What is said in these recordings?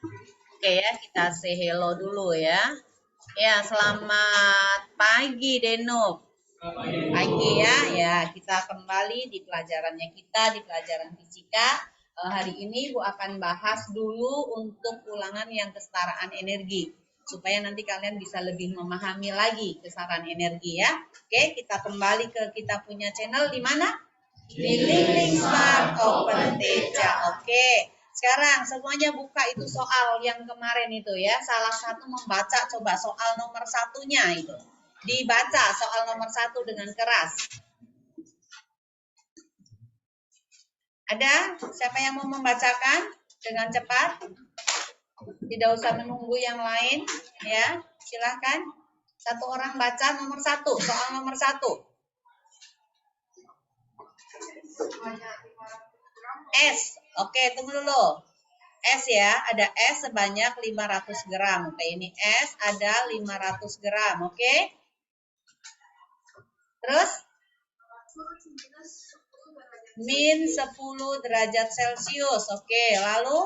Oke ya, kita say hello dulu ya. Ya, selamat pagi Denuk. Pagi ya, ya kita kembali di pelajarannya kita, di pelajaran fisika. Hari ini Bu akan bahas dulu untuk ulangan yang kesetaraan energi. Supaya nanti kalian bisa lebih memahami lagi kesetaraan energi ya. Oke, kita kembali ke kita punya channel di mana? Di Link Smart Open Teja. Oke. Sekarang semuanya buka itu soal yang kemarin itu ya. Salah satu membaca, coba soal nomor satunya itu. Dibaca soal nomor satu dengan keras. Ada siapa yang mau membacakan dengan cepat? Tidak usah menunggu yang lain ya. Silahkan. Satu orang baca nomor satu, soal nomor satu. S. Oke, tunggu dulu. S ya, ada S sebanyak 500 gram. Oke, ini S ada 500 gram, oke? Terus? Min 10 derajat Celcius, oke. Lalu?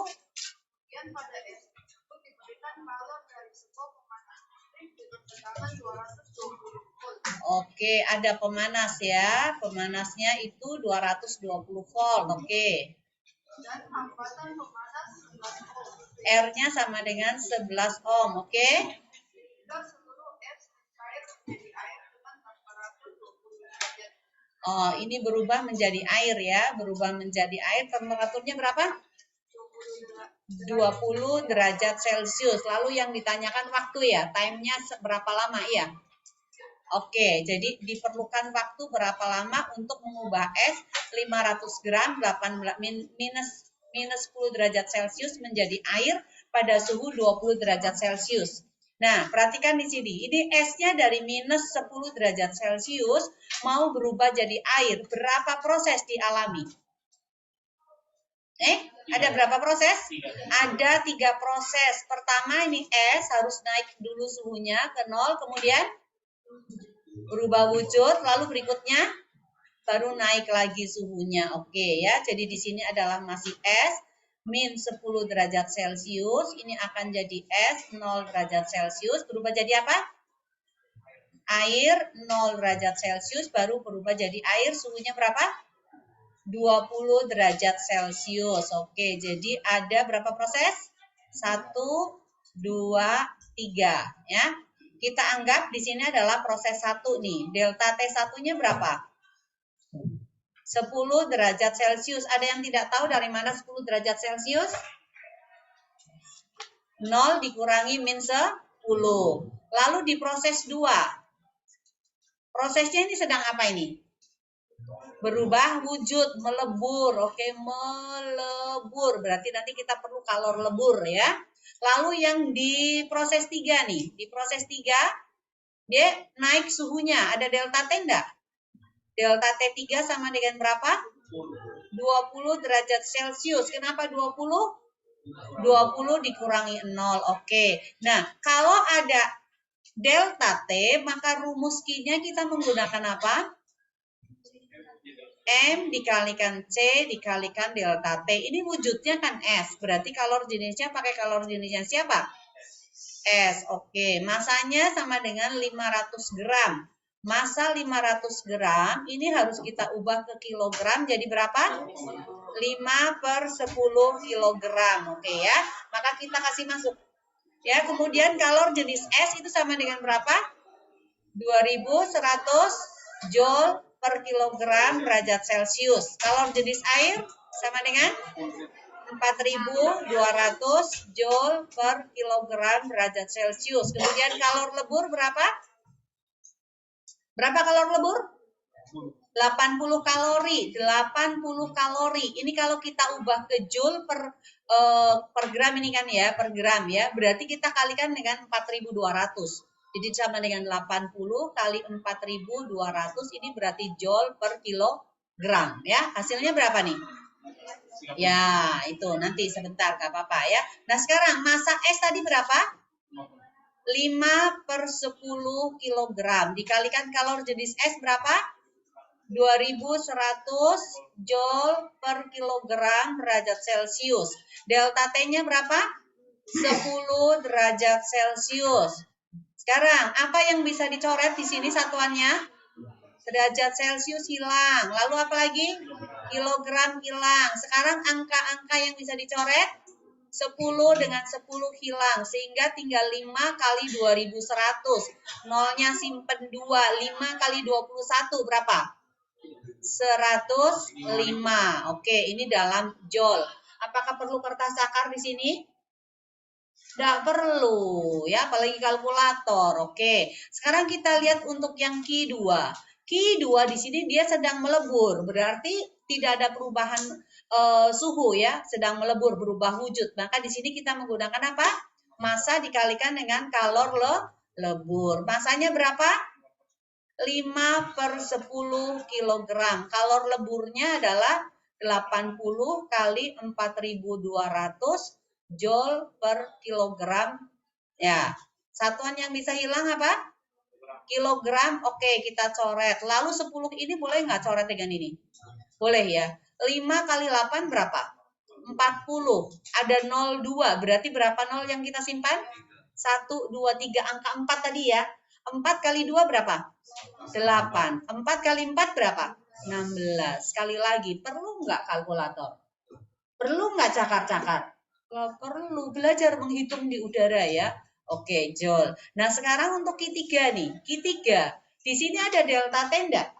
Oke, ada pemanas ya. Pemanasnya itu 220 volt, oke. R-nya sama dengan 11 ohm, oke? Oh, ini berubah menjadi air ya, berubah menjadi air. Temperaturnya berapa? 20 derajat Celcius. Lalu yang ditanyakan waktu ya, time-nya berapa lama ya? Oke, jadi diperlukan waktu berapa lama untuk mengubah es 500 gram 18 minus 10 derajat Celcius menjadi air pada suhu 20 derajat Celcius. Nah, perhatikan di sini. Ini esnya dari minus 10 derajat Celcius mau berubah jadi air. Berapa proses dialami? Ada berapa proses? Ada 3 proses. Pertama ini es harus naik dulu suhunya ke 0, kemudian berubah wujud, lalu berikutnya baru naik lagi suhunya. Oke ya, jadi di sini adalah masih es min 10 derajat Celcius, ini akan jadi es 0 derajat Celcius, berubah jadi apa? Air 0 derajat Celcius baru berubah jadi air, suhunya berapa? 20 derajat Celcius. Oke, jadi ada berapa proses? 1, 2, 3 ya. Kita anggap di sini adalah proses 1 nih. Delta T1-nya berapa? 10 derajat Celcius. Ada yang tidak tahu dari mana 10 derajat Celcius? 0 dikurangi min 10. Lalu di proses 2. Prosesnya ini sedang apa ini? Berubah wujud, melebur. Oke, melebur. Berarti nanti kita perlu kalor lebur ya. Lalu yang di proses 3 nih. Di proses 3 dia naik suhunya. Ada delta T enggak? Delta T3 sama dengan berapa? 20 derajat Celcius. Kenapa 20? 20 dikurangi 0. Oke. Nah, kalau ada delta T, maka rumus Q-nya kita menggunakan apa? M dikalikan C dikalikan delta T. Ini wujudnya kan S. Berarti kalor jenisnya pakai kalor jenisnya siapa? S. Oke. Masanya sama dengan 500 gram. Massa 500 gram ini harus kita ubah ke kilogram. Jadi berapa? 5/10 kilogram. Oke ya. Maka kita kasih masuk. Ya, kemudian kalor jenis S itu sama dengan berapa? 2100 Joule per kilogram derajat Celcius. Kalor jenis air sama dengan 4200 Joule per kilogram derajat Celcius. Kemudian kalor lebur berapa? Berapa kalor lebur? 80 kalori. 80 kalori. Ini kalau kita ubah ke Joule per gram ini kan ya, per gram ya. Berarti kita kalikan dengan 4200. Jadi sama dengan 80 kali 4.200 ini berarti Joule per kilogram ya. Hasilnya berapa nih? Ya, itu nanti sebentar gak apa-apa ya. Nah, sekarang massa S tadi berapa? 5/10 kilogram. Dikalikan kalor jenis S berapa? 2100 Joule per kilogram derajat Celcius. Delta T-nya berapa? 10 derajat Celcius. Sekarang, apa yang bisa dicoret di sini satuannya? Derajat Celcius hilang. Lalu apa lagi? Kilogram hilang. Sekarang angka-angka yang bisa dicoret 10 dengan 10 hilang. Sehingga tinggal 5 kali 2100. Nolnya simpen 2. 5 kali 21 berapa? 105. Oke, ini dalam joule. Apakah perlu kertas cakar di sini? Tidak perlu, ya, apalagi kalkulator. Oke, sekarang kita lihat untuk yang Q2. Q2 di sini dia sedang melebur, berarti tidak ada perubahan suhu ya, sedang melebur, berubah wujud. Maka di sini kita menggunakan apa? Massa dikalikan dengan kalor lebur. Massanya berapa? 5/10 kg. Kalor leburnya adalah 80 kali 4.200 Joule per kilogram. Ya, satuan yang bisa hilang apa? Kilogram. Oke, kita coret. Lalu 10 ini boleh nggak coret dengan ini? Boleh ya. 5 kali 8 berapa? 40. Ada 02. Berarti berapa nol yang kita simpan? 1, 2, 3. Angka 4 tadi ya. 4 kali 2 berapa? 8. 4 kali 4 berapa? 16. Sekali lagi, perlu nggak kalkulator? Perlu nggak cakar-cakar? Perlu, belajar menghitung di udara ya. Oke, Joule. Nah, sekarang untuk Q3 nih. Q3, di sini ada delta T enggak?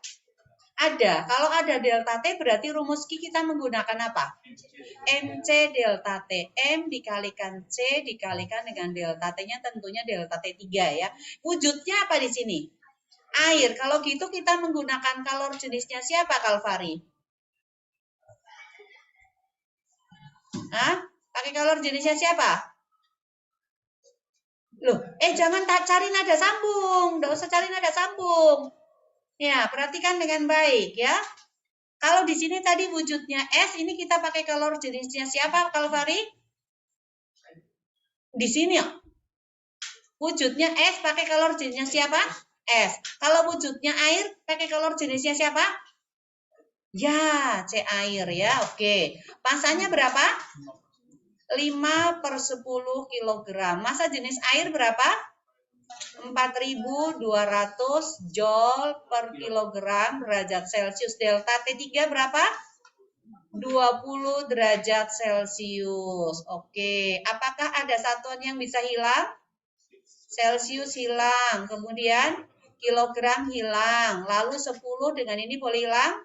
Ada. Kalau ada delta T berarti rumus Q kita menggunakan apa? MC delta T. M dikalikan C dikalikan dengan delta T-nya tentunya delta T3 ya. Wujudnya apa di sini? Air. Kalau gitu kita menggunakan kalor jenisnya siapa, Kalvari? Hah? Pakai kalor jenisnya siapa? Loh, jangan tak cari nada sambung. Nggak usah cari nada sambung. Ya, perhatikan dengan baik ya. Kalau di sini tadi wujudnya S, ini kita pakai kalor jenisnya siapa, Kalvari? Di sini ya. Wujudnya S pakai kalor jenisnya siapa? S. Kalau wujudnya air pakai kalor jenisnya siapa? Ya, C air ya. Oke. Masanya berapa? 5/10 kg. Massa jenis air berapa? 4.200 Joule per kilogram derajat Celcius. Delta T3 berapa? 20 derajat Celcius. Oke. Apakah ada satuan yang bisa hilang? Celcius hilang. Kemudian kilogram hilang. Lalu 10 dengan ini boleh hilang?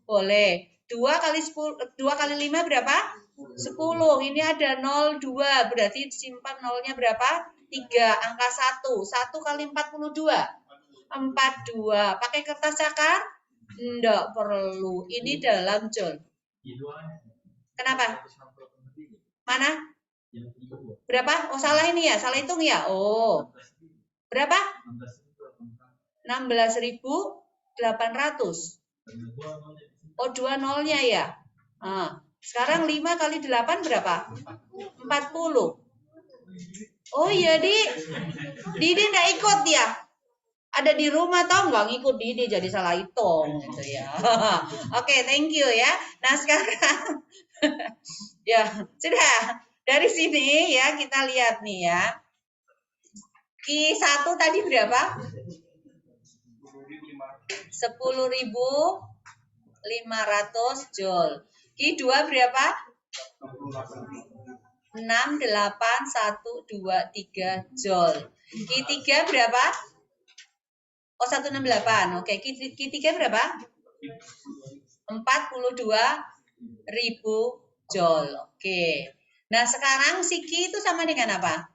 Boleh. 2 kali 10, 2 kali 5 berapa? 10. Ini ada 02. Berarti simpan nolnya berapa? 3. Angka 1. 1 kali 42. 42. Pakai kertas cakar? Enggak perlu. Ini dalam Joule. Kenapa? Mana? Berapa? Oh, salah ini ya? Salah hitung ya? Oh. Berapa? 16.800. Oh, 2 nolnya ya? Nah, sekarang 5 kali 8 berapa? 40. Oh iya, Didi enggak ikut ya? Ada di rumah tau nggak ngikut Didi jadi salah hitung gitu ya. Oke, thank you ya. Nah, sekarang ya, sudah. Dari sini ya kita lihat nih ya. Q1 tadi berapa? 10.500 Joule. Q2 berapa? 68123 Joule. Q3 berapa? Oh, 168. Oke, Q3 berapa? 42.000 Joule. Oke. Nah, sekarang si Q itu sama dengan apa?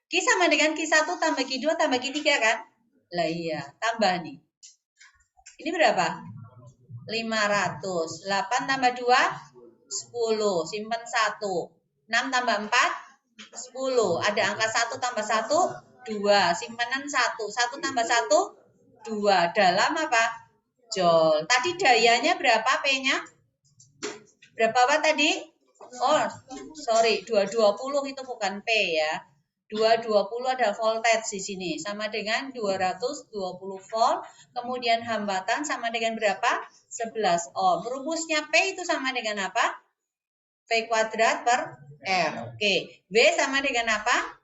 Q sama dengan Q1 tambah Q2 tambah Q3 kan? Lah iya, tambah nih. Ini berapa? 500. 8 tambah 2, 10. Simpan 1. 6 tambah 4, 10. Ada angka 1 tambah 1, 2. Simpanan 1. 1 tambah 1, 2. Dalam apa? Joule. Tadi dayanya berapa P-nya? Berapa watt tadi? Oh, sorry. 220 itu bukan P ya. 220 ada voltage di sini. Sama dengan 220 volt. Kemudian hambatan sama dengan berapa? 11 ohm. Rumusnya P itu sama dengan apa? P kuadrat per R. Oke. W sama dengan apa?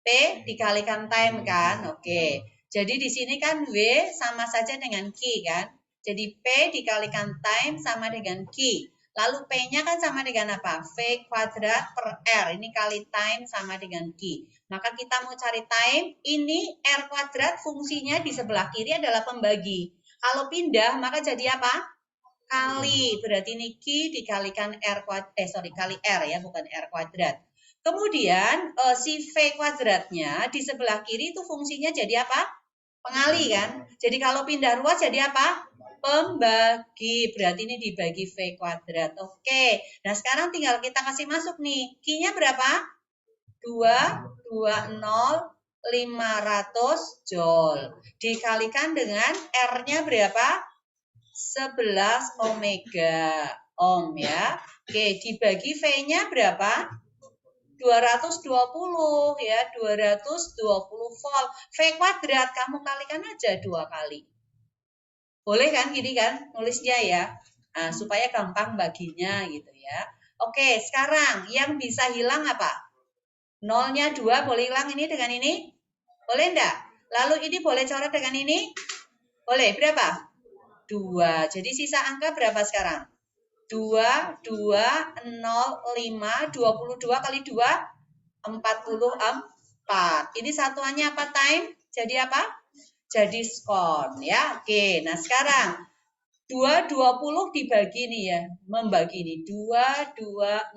P dikalikan time kan? Oke. Jadi di sini kan W sama saja dengan Q kan? Jadi P dikalikan time sama dengan Q. Lalu P-nya kan sama dengan apa? V kuadrat per R. Ini kali time sama dengan Q. Maka kita mau cari time. Ini R kuadrat fungsinya di sebelah kiri adalah pembagi. Kalau pindah maka jadi apa? Kali. Berarti ini Q dikalikan R kuadrat. Kali R ya, bukan R kuadrat. Kemudian si V kuadratnya di sebelah kiri itu fungsinya jadi apa? Pengali kan? Jadi kalau pindah ruas jadi apa? Pembagi. Berarti ini dibagi V kuadrat. Oke. Nah sekarang tinggal kita kasih masuk nih. Q-nya berapa? 220 500 Joule. Dikalikan dengan R-nya berapa? 11 omega ohm ya. Oke, dibagi V-nya berapa? 220 ya, 220 volt. V kuadrat kamu kalikan aja 2 kali. Boleh kan gini kan nulisnya ya. Nah, supaya gampang baginya gitu ya. Oke, sekarang yang bisa hilang apa? Nolnya 2 boleh hilang ini dengan ini? Boleh enggak? Lalu ini boleh coret dengan ini? Boleh, berapa? 2. Jadi sisa angka berapa sekarang? 2, 2, 0, 5, 22 kali 2, 44. Ini satuannya apa time? Jadi apa? Jadi skon ya. Oke, nah sekarang 220 dibagi nih ya. Membagi nih. 2205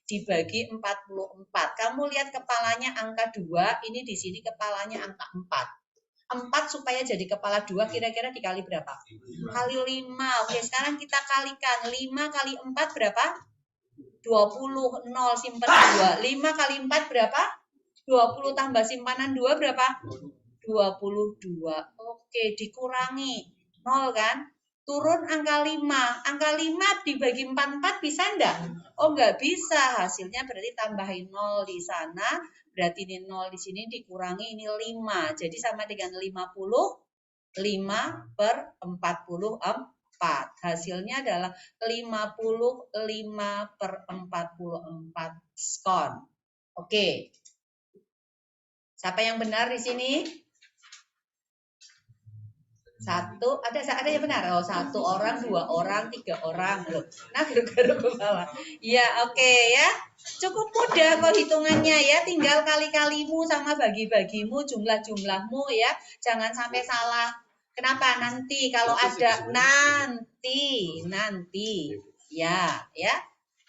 dibagi 44. Kamu lihat kepalanya angka 2, ini di sini kepalanya angka 4. 4 supaya jadi kepala 2 kira-kira dikali berapa? Kali 5. Oke, sekarang kita kalikan. 5 kali 4 berapa? 20. 0 simpan 2. 5 kali 4 berapa? 20 tambah simpanan 2 berapa? 22. Oke, dikurangi 0 kan? Turun angka 5. Angka 5 dibagi 44 bisa enggak? Oh, enggak bisa. Hasilnya berarti tambahin 0 di sana. Berarti ini 0 di sini dikurangi ini 5. Jadi sama dengan 50. 5 per 44. Hasilnya adalah 55 per 44 skon. Oke. Siapa yang benar di sini? Satu, ada yang benar. Oh, 1 orang, 2 orang, 3 orang. Loh, nah garuk-garuk kepala. Ya, oke ya. Cukup mudah kok hitungannya ya. Tinggal kali-kalimu sama bagi-bagimu, jumlah-jumlahmu ya. Jangan sampai salah. Kenapa? Nanti kalau ada nanti. Ya, ya.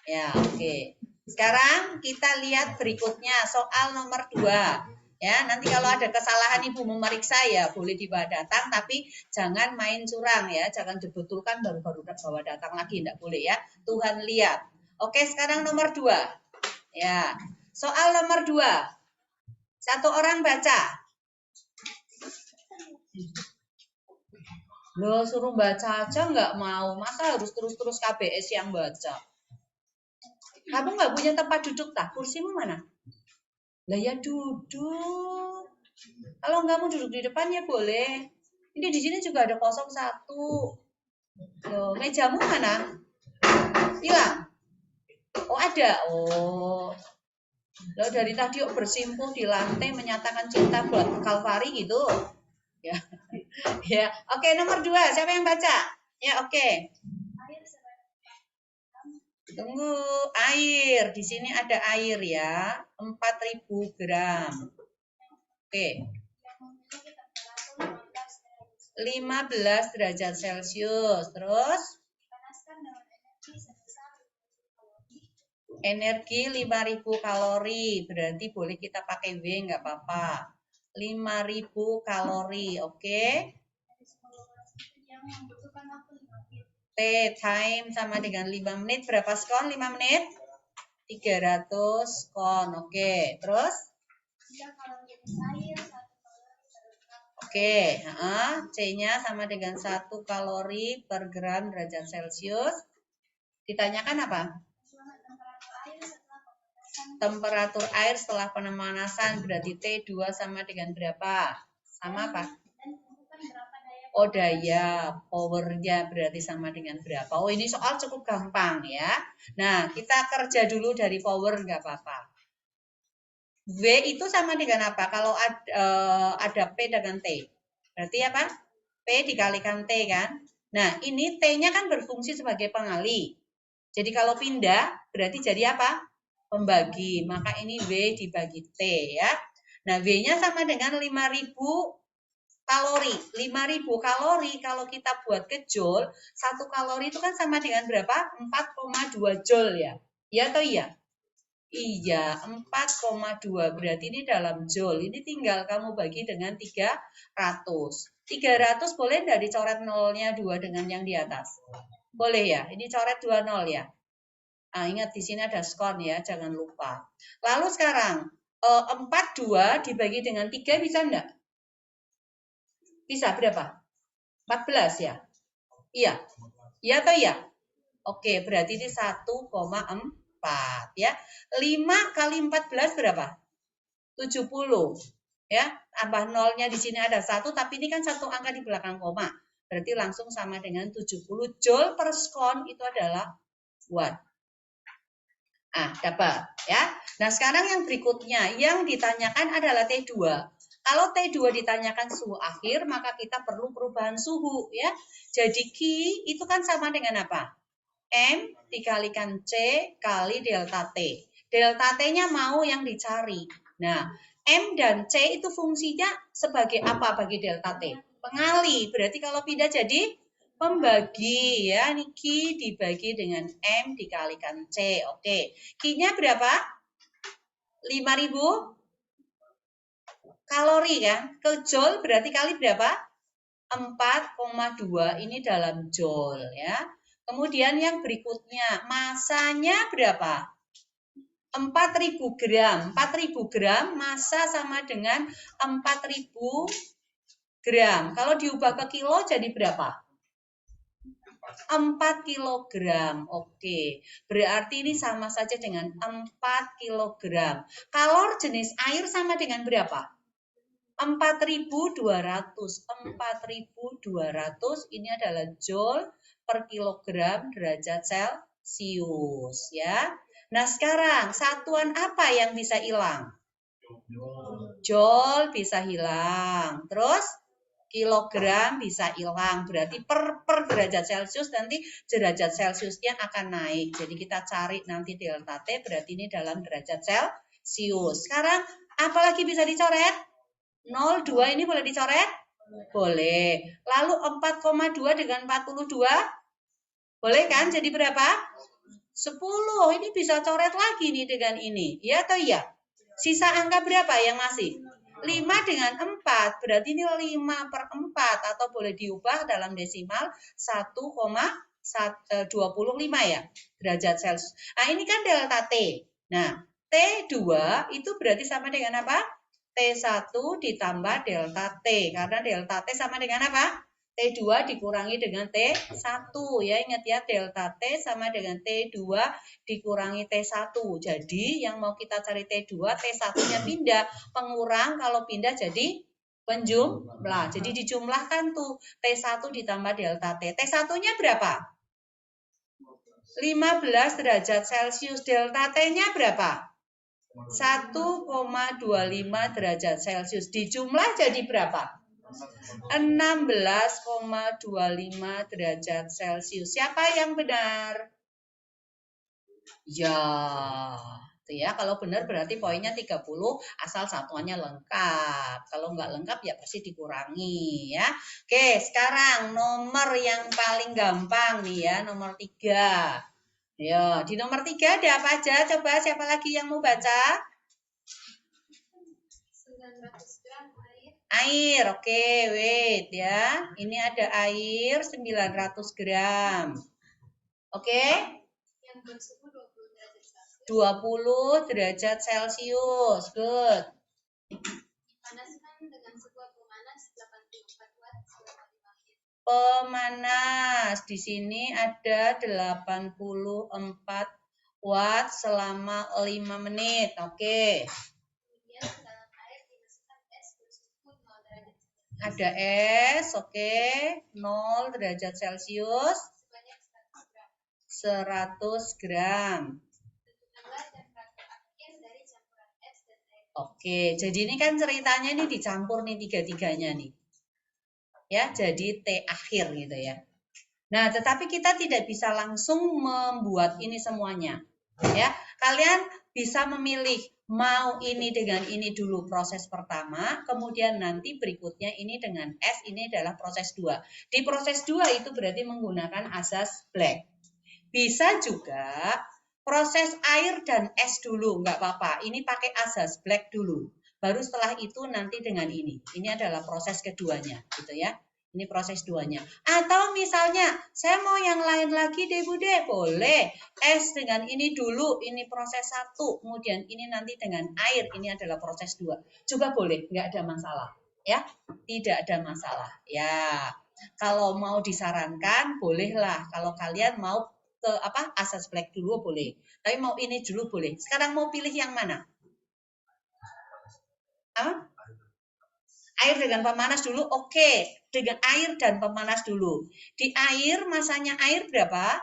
Ya, oke. Sekarang kita lihat berikutnya soal nomor 2. Ya, nanti kalau ada kesalahan Ibu memeriksa ya boleh dibawa datang, tapi jangan main curang ya, jangan dibetulkan baru-baru bawa datang lagi, enggak boleh ya. Tuhan lihat. Oke, sekarang nomor 2. Ya, soal nomor 2. Satu orang baca. Loh, suruh baca aja nggak mau, masa harus terus-terus KBS yang baca? Kamu nggak punya tempat duduk tak? Kursimu mana? Lah ya duduk. Kalau nggak mau duduk di depan ya boleh. Ini di sini juga ada 01. Loh, mejamu mana? Hilang? Oh ada. Oh. Loh dari tadi bersimpuh di lantai menyatakan cinta buat Kalvari gitu. Ya. Ya. Oke, nomor 2. Siapa yang baca? Ya, oke. Tunggu, air. Di sini ada air ya. 4000 gram. Oke. 15 derajat Celcius. Terus energi 5000 kalori. Berarti boleh kita pakai W nggak apa-apa. 5000 kalori. Oke. T time sama dengan 5 menit. Berapa skon 5 menit? 300 skon. Oke. Terus? Oke, C-nya sama dengan 1 kalori per gram derajat Celcius. Ditanyakan apa? Temperatur air setelah pemanasan, berarti T2 sama dengan berapa? Sama apa? Oh, daya, powernya berarti sama dengan berapa? Oh, ini soal cukup gampang ya. Nah, kita kerja dulu dari power, nggak apa-apa. W itu sama dengan apa? Kalau ada P dengan T. Berarti apa? P dikalikan T kan? Nah, ini T-nya kan berfungsi sebagai pengali. Jadi kalau pindah, berarti jadi apa? Pembagi. Maka ini W dibagi T ya. Nah, W-nya sama dengan 5.000 kalori. 5.000 kalori kalau kita buat ke joule, 1 kalori itu kan sama dengan berapa? 4,2 joule ya. Iya atau iya? Iya, 4,2 berarti ini dalam joule. Ini tinggal kamu bagi dengan 300. 300 boleh enggak dicoret nolnya 2 dengan yang di atas? Boleh ya? Ini coret 2 nol ya. Ah, ingat di sini ada skon ya, jangan lupa. Lalu sekarang 42 dibagi dengan 3 bisa enggak? Bisa berapa? 14 ya? Iya. Iya atau iya? Oke, berarti ini 1,4 ya. 5 kali 14 berapa? 70. Ya, tambah nolnya di sini ada 1, tapi ini kan satu angka di belakang koma. Berarti langsung sama dengan 70 joule per skon itu adalah watt. Ah, dapat ya. Nah, sekarang yang berikutnya yang ditanyakan adalah T2. Kalau T2 ditanyakan suhu akhir, maka kita perlu perubahan suhu ya. Jadi Q itu kan sama dengan apa? M dikalikan C kali delta T. Delta T-nya mau yang dicari. Nah, M dan C itu fungsinya sebagai apa bagi delta T? Pengali. Berarti kalau pindah jadi pembagi ya. Ini Q dibagi dengan M dikalikan C. Oke. Q-nya berapa? 5.000 kalori kan? Ke joule berarti kali berapa? 4,2 ini dalam joule ya. Kemudian yang berikutnya, masanya berapa? 4.000 gram. 4.000 gram massa sama dengan 4.000 gram. Kalau diubah ke kilo jadi berapa? 4 kilogram. Oke. Berarti ini sama saja dengan 4 kilogram. Kalor jenis air sama dengan berapa? 4.200. 4.200 ini adalah joule per kilogram derajat Celcius ya. Nah, sekarang satuan apa yang bisa hilang? Joule bisa hilang. Terus kilogram bisa hilang. Berarti per derajat Celcius nanti derajat Celciusnya akan naik. Jadi kita cari nanti delta T berarti ini dalam derajat Celcius. Sekarang apalagi bisa dicoret? 02 ini boleh dicoret? Boleh. Lalu 4,2 dengan 42? Boleh kan? Jadi berapa? 10. Ini bisa coret lagi nih dengan ini. Ya atau iya? Sisa angka berapa yang masih? 5 dengan 4. Berarti ini 5 per 4. Atau boleh diubah dalam desimal 1,25 ya. Derajat Celcius. Nah ini kan delta T. Nah T2 itu berarti sama dengan apa? T1 ditambah delta T. Karena delta T sama dengan apa? T2 dikurangi dengan T1. Ya, ingat ya, delta T sama dengan T2 dikurangi T1. Jadi, yang mau kita cari T2, T1-nya pindah. Pengurang kalau pindah jadi penjumlah. Jadi, dijumlahkan tuh. T1 ditambah delta T. T1-nya berapa? 15 derajat Celcius. Delta T-nya berapa? 1,25 derajat Celcius. Dijumlah jadi berapa? 16,25 derajat Celcius. Siapa yang benar? Ya, tuh ya. Kalau benar berarti poinnya 30 asal satuannya lengkap. Kalau nggak lengkap ya pasti dikurangi ya. Oke, sekarang nomor yang paling gampang nih ya, nomor 3. Ya, di nomor 3 ada apa aja? Coba siapa lagi yang mau baca? 900 gram air. Oke, wait ya. Ini ada air 900 gram. Oke? Yang bersuhu 20 derajat Celcius. Good. Dipanaskan dengan sebuah pemanas 84 watt selama 5 menit. Pemanas di sini ada 84 watt selama 5 menit. Oke. Kemudian dalam air dimasukkan es bersuhu 0 derajat. Ada es, oke. 0 derajat Celcius. 100 gram. Oke, jadi ini kan ceritanya nih dicampur nih tiga-tiganya nih. Ya, jadi T akhir gitu ya. Nah, tetapi kita tidak bisa langsung membuat ini semuanya. Ya, kalian bisa memilih mau ini dengan ini dulu proses pertama, kemudian nanti berikutnya ini dengan S, ini adalah proses 2. Di proses 2 itu berarti menggunakan asas black. Bisa juga proses air dan es dulu, nggak apa-apa. Ini pakai asas black dulu. Baru setelah itu nanti dengan ini. Ini adalah proses keduanya, gitu ya. Ini proses 2-nya. Atau misalnya, saya mau yang lain lagi deh Bude, boleh. Es dengan ini dulu, ini proses 1. Kemudian ini nanti dengan air, ini adalah proses 2. Juga boleh, nggak ada masalah. Ya, tidak ada masalah. Ya, kalau mau disarankan, bolehlah. Kalau kalian mau ke asas black dulu boleh. Tapi mau ini dulu boleh. Sekarang mau pilih yang mana? Air dengan pemanas dulu, oke. Dengan air dan pemanas dulu. Di air, masanya air berapa?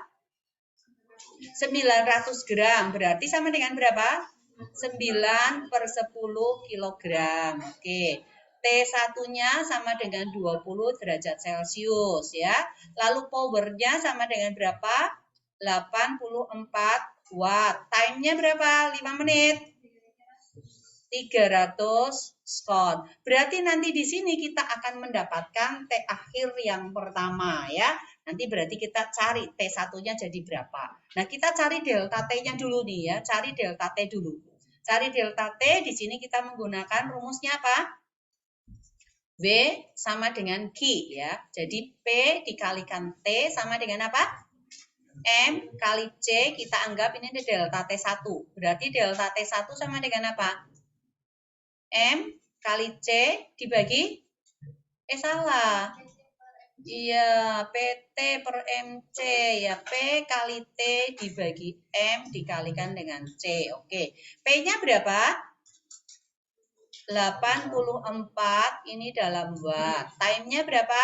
900 gram. Berarti sama dengan berapa? 9 per 10 kilogram. Oke. T1-nya sama dengan 20 derajat Celcius ya. Lalu powernya sama dengan berapa? 84 watt. Time-nya berapa? 5 menit. 300 skon. Berarti nanti di sini kita akan mendapatkan T akhir yang pertama ya. Nanti berarti kita cari T1-nya jadi berapa. Nah, kita cari delta T-nya dulu nih ya. Cari delta T dulu. Cari delta T, di sini kita menggunakan rumusnya apa? W sama dengan Q ya. Jadi P dikalikan T sama dengan apa? M kali C, kita anggap ini delta T1. Berarti delta T1 sama dengan apa? M kali C dibagi? Salah. Iya, PT per MC ya. P kali T dibagi M dikalikan dengan C. Oke. P-nya berapa? 84 ini dalam watt. Time-nya berapa?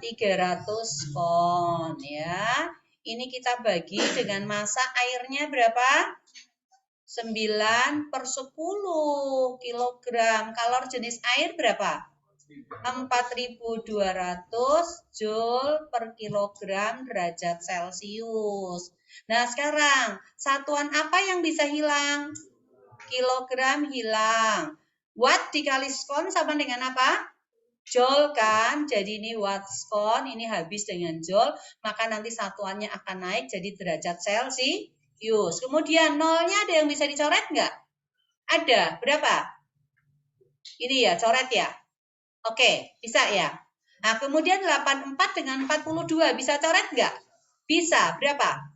300 kon ya. Ini kita bagi dengan massa airnya berapa? 9 per 10 kilogram. Kalor jenis air berapa? 4.200 Joule per kilogram derajat Celcius. Nah, sekarang satuan apa yang bisa hilang? Kilogram hilang. Watt dikali skon sama dengan apa? Joule kan, jadi ini watt skon, ini habis dengan joule, maka nanti satuannya akan naik jadi derajat Celcius. Kemudian nolnya ada yang bisa dicoret nggak? Ada, berapa? Ini ya, coret ya. Oke, bisa ya. Nah, kemudian 84 dengan 42, bisa coret nggak? Bisa, berapa?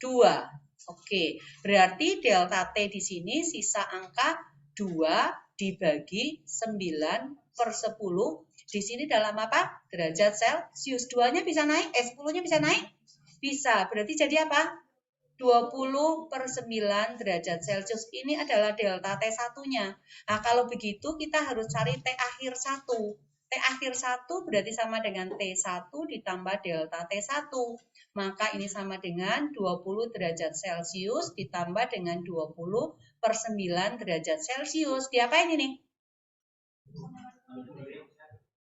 2. Oke, berarti delta T di sini sisa angka 2 dibagi 9 per 10. Di sini dalam apa? Derajat Celcius. 2-nya bisa naik? 10-nya bisa naik? Bisa. Berarti jadi apa? 20 per 9 derajat Celcius. Ini adalah delta T1-nya. Nah, kalau begitu kita harus cari T akhir 1. T akhir 1 berarti sama dengan T1 ditambah delta T1. Maka ini sama dengan 20 derajat Celcius ditambah dengan 20 per 9 derajat Celcius. Diapain ini?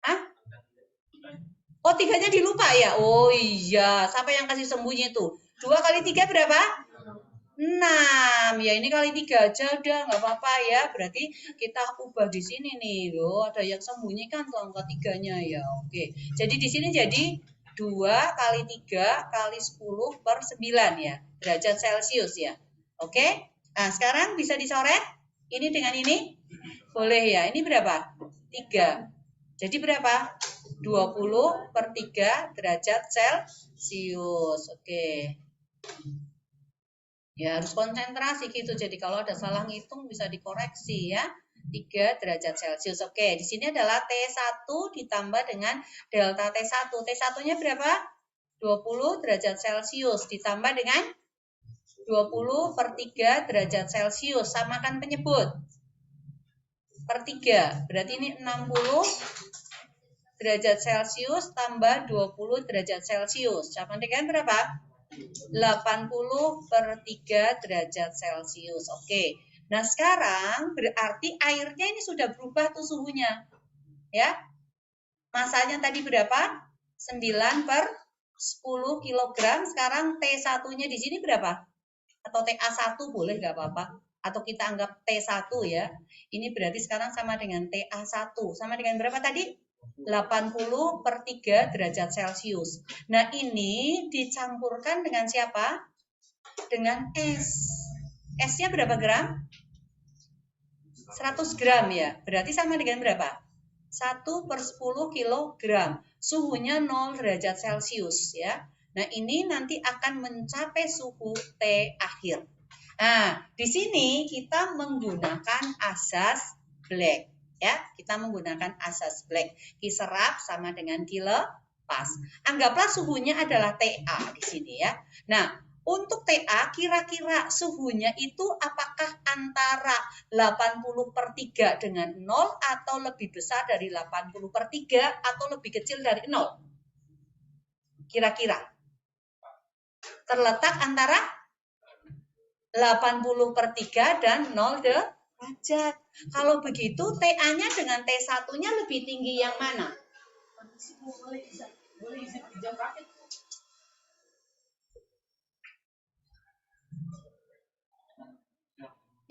Hah? Oh, 3-nya dilupa ya? Oh iya, siapa yang kasih sembunyi itu? 2 kali 3 berapa? 6. Ya ini kali 3 aja udah nggak apa-apa ya. Berarti kita ubah di sini nih loh. Ada yang sembunyikan tuh angka 3-nya ya. Oke. Jadi di sini jadi 2 kali 3 kali 10 per 9 ya. Derajat Celcius ya. Oke. Nah sekarang bisa dicoret. Ini dengan ini. Boleh ya. Ini berapa? 3. Jadi berapa? 20 per 3 derajat Celcius. Oke. Ya harus konsentrasi gitu. Jadi kalau ada salah ngitung bisa dikoreksi ya. 3 derajat Celcius. Oke, di sini adalah T1 ditambah dengan delta T1. T1-nya berapa? 20 derajat Celcius ditambah dengan 20 per 3 derajat Celcius. Samakan penyebut. per 3. Berarti ini 60 derajat Celcius tambah 20 derajat Celcius. Sama dengan berapa? 80 per 3 derajat Celcius. Oke. Nah, sekarang berarti airnya ini sudah berubah tuh suhunya. Ya. Masanya tadi berapa? 9 per 10 kg. Sekarang T1-nya di sini berapa? Atau TA1 boleh, nggak apa-apa. Atau kita anggap T1 ya. Ini berarti sekarang sama dengan TA1. Sama dengan berapa tadi? 80 per 3 derajat Celcius. Nah, ini dicampurkan dengan siapa? Dengan es. Esnya berapa gram? 100 gram ya. Berarti sama dengan berapa? 1 per 10 kilogram. Suhunya 0 derajat Celcius ya. Nah, ini nanti akan mencapai suhu T akhir. Nah, di sini kita menggunakan asas Black ya. Kita menggunakan asas Black. Ki serap sama dengan Ki lepas. Anggaplah suhunya adalah TA di sini ya. Nah, untuk TA kira-kira suhunya itu apakah antara 80 per 3 dengan 0 atau lebih besar dari 80 per 3 atau lebih kecil dari 0? Kira-kira terletak antara 80 per 3 dan 0 derajat. Kalau begitu TA-nya dengan T1-nya lebih tinggi yang mana?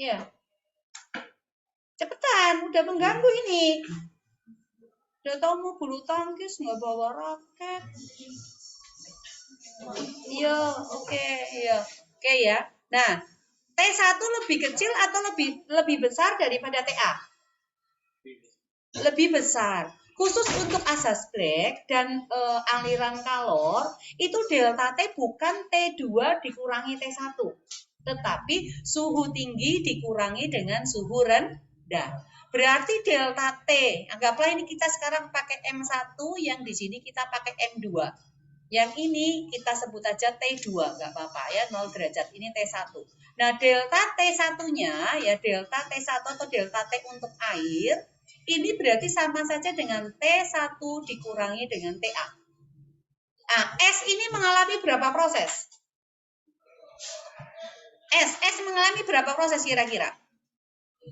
Ya. Cepetan, udah mengganggu ini. Udah tahu mau bulu tangkis nggak bawa raket. Iya, oke, iya. Oke ya. Nah, T1 lebih kecil atau lebih besar daripada TA? Lebih besar. Khusus untuk asas Black dan aliran kalor, itu delta T bukan T2 dikurangi T1. Tetapi suhu tinggi dikurangi dengan suhu rendah. Berarti delta T, anggaplah ini kita sekarang pakai M1, yang di sini kita pakai M2. Yang ini kita sebut aja T2, nggak apa-apa ya, 0 derajat, ini T1. Nah, delta T1-nya, ya delta T1 atau delta T untuk air, ini berarti sama saja dengan T1 dikurangi dengan TA. Nah, S ini mengalami berapa proses? S mengalami berapa proses kira-kira?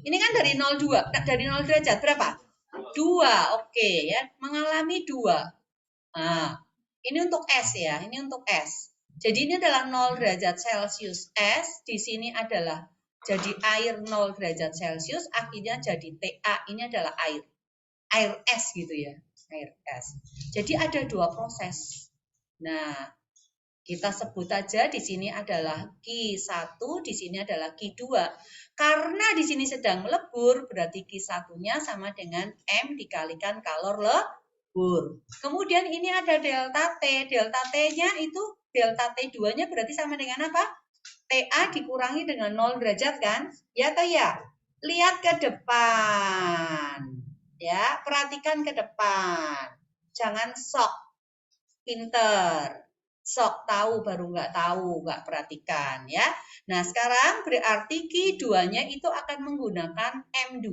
Ini kan dari 0,2, dari 0 derajat, berapa? 2, oke ya, mengalami 2. Nah, ini untuk S ya, ini untuk S. Jadi ini adalah 0 derajat Celcius S, di sini adalah jadi air 0 derajat Celcius, akhirnya jadi TA, ini adalah air. Air es gitu ya, air es. Jadi ada 2 proses. Nah, kita sebut aja di sini adalah Q1, di sini adalah Q2. Karena di sini sedang melebur, berarti Q1-nya sama dengan M dikalikan kalor lebur. Kemudian ini ada delta T. Delta T-nya itu, delta T2-nya berarti sama dengan apa? TA dikurangi dengan 0 derajat kan? Ya atau ya? Lihat ke depan. Ya, perhatikan ke depan. Jangan sok pinter. Sok tahu baru nggak tahu, nggak perhatikan ya. Nah, sekarang berarti Q2-nya itu akan menggunakan M2.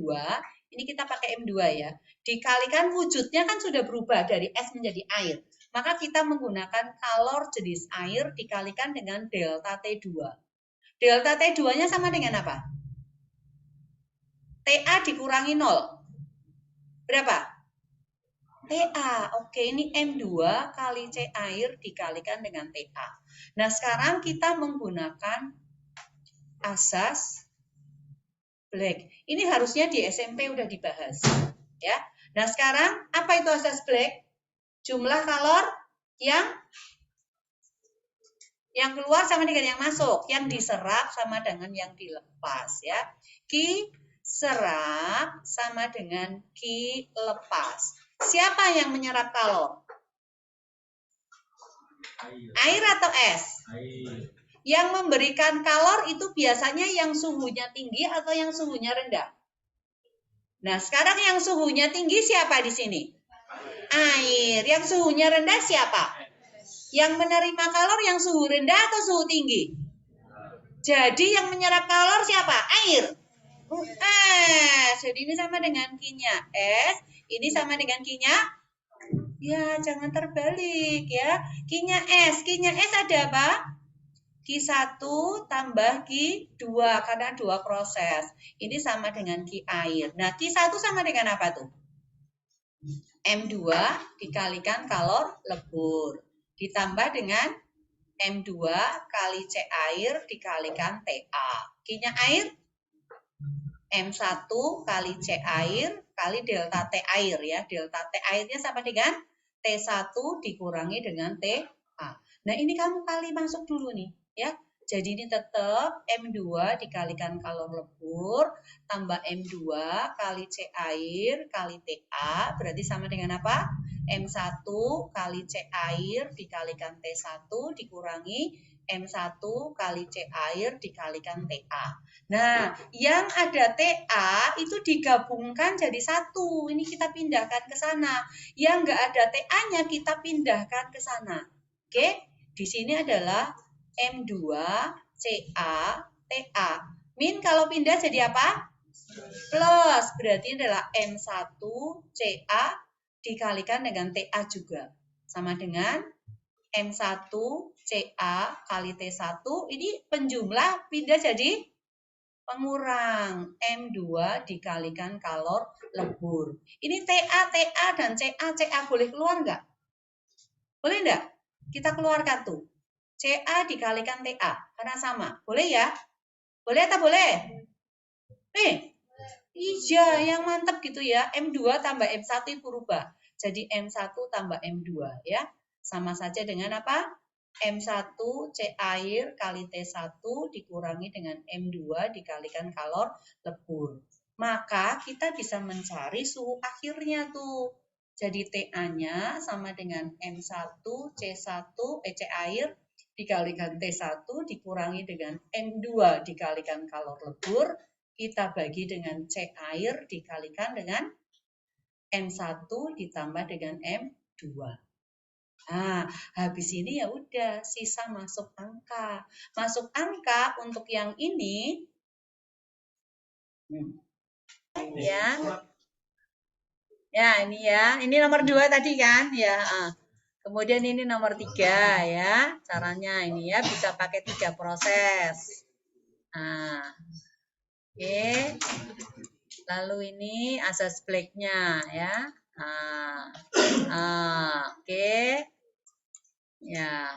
Ini kita pakai M2 ya. Dikalikan wujudnya kan sudah berubah dari es menjadi air. Maka kita menggunakan kalor jenis air dikalikan dengan delta T2. Delta T2-nya sama dengan apa? TA dikurangi 0. Berapa? TA, oke, ini M2 kali C air dikalikan dengan TA. Nah, sekarang kita menggunakan asas Black. Ini harusnya di SMP udah dibahas. Ya. Nah, sekarang apa itu asas Black? Jumlah kalor yang keluar sama dengan yang masuk. Yang diserap sama dengan yang dilepas. Ya. Ki serap sama dengan Ki lepas. Siapa yang menyerap kalor? Air atau es? Air. Yang memberikan kalor itu biasanya yang suhunya tinggi atau yang suhunya rendah? Nah, sekarang yang suhunya tinggi siapa di sini? Air. Yang suhunya rendah siapa? Yang menerima kalor yang suhu rendah atau suhu tinggi? Jadi yang menyerap kalor siapa? Air. US. Jadi ini sama dengan Q-nya S, ini sama dengan Q-nya, ya jangan terbalik ya. Q-nya S ada apa? Q1 tambah Q2 karena 2 proses. Ini sama dengan Q air. Nah, Q1 sama dengan apa tuh? M2 dikalikan kalor lebur. Ditambah dengan M2 kali C air dikalikan TA. Q-nya air M1 kali C air kali delta T air ya. Delta T airnya sama dengan T1 dikurangi dengan TA. Nah, ini kamu kali masuk dulu nih ya. Jadi ini tetap M2 dikalikan kalor lebur tambah M2 kali C air kali TA berarti sama dengan apa? M1 kali C air dikalikan T1 dikurangi M1 kali C air dikalikan TA. Nah, yang ada TA itu digabungkan jadi satu. Ini kita pindahkan ke sana. Yang nggak ada TA-nya kita pindahkan ke sana. Oke, di sini adalah M2 CA TA. Min kalau pindah jadi apa? Plus, berarti adalah M1 CA dikalikan dengan TA juga. Sama dengan M1 CA kali T1, ini penjumlah pindah jadi pengurang. M2 dikalikan kalor lebur. Ini TA, dan CA boleh keluar nggak? Boleh nggak? Kita keluarkan tuh. CA dikalikan TA, karena sama. Boleh ya? Boleh atau boleh? Iya, yang mantap gitu ya. M2 tambah M1 itu berubah. Jadi M1 tambah M2 ya. Sama saja dengan apa? M1 C air kali T1 dikurangi dengan M2 dikalikan kalor lebur. Maka kita bisa mencari suhu akhirnya tuh. Jadi TA-nya sama dengan M1 C1 C air dikalikan T1 dikurangi dengan M2 dikalikan kalor lebur. Kita bagi dengan C air dikalikan dengan M1 ditambah dengan M2. Nah, habis ini ya udah sisa masuk angka. Masuk angka untuk yang ini ya. Ya, ini ya. Ini nomor 2 tadi kan ya. Kemudian ini nomor 3 ya. Caranya ini ya bisa pakai 3 proses. Nah, oke. Lalu ini asas black-nya ya. Oke. Ya.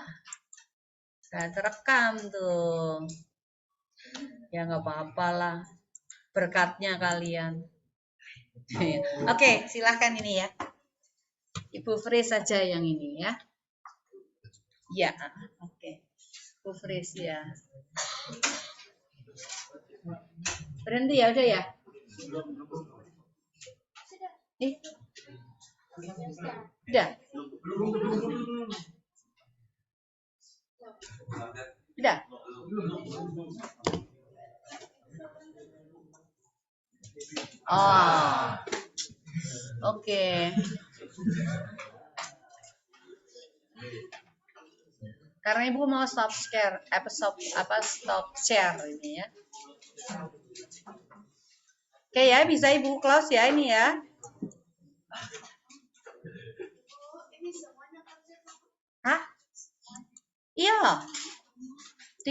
Saya terekam tuh. Ya nggak apa-apa lah. Berkatnya kalian. Oke, silahkan ini ya. Ibu freeze saja yang ini ya. Ya, oke. Ibu freeze ya. Berhenti ya, udah ya? Udah. Udah. Oh. Oke. Karena Ibu mau stop share, stop share ini ya. Oke ya, bisa Ibu close ya ini ya. Hah? Iya.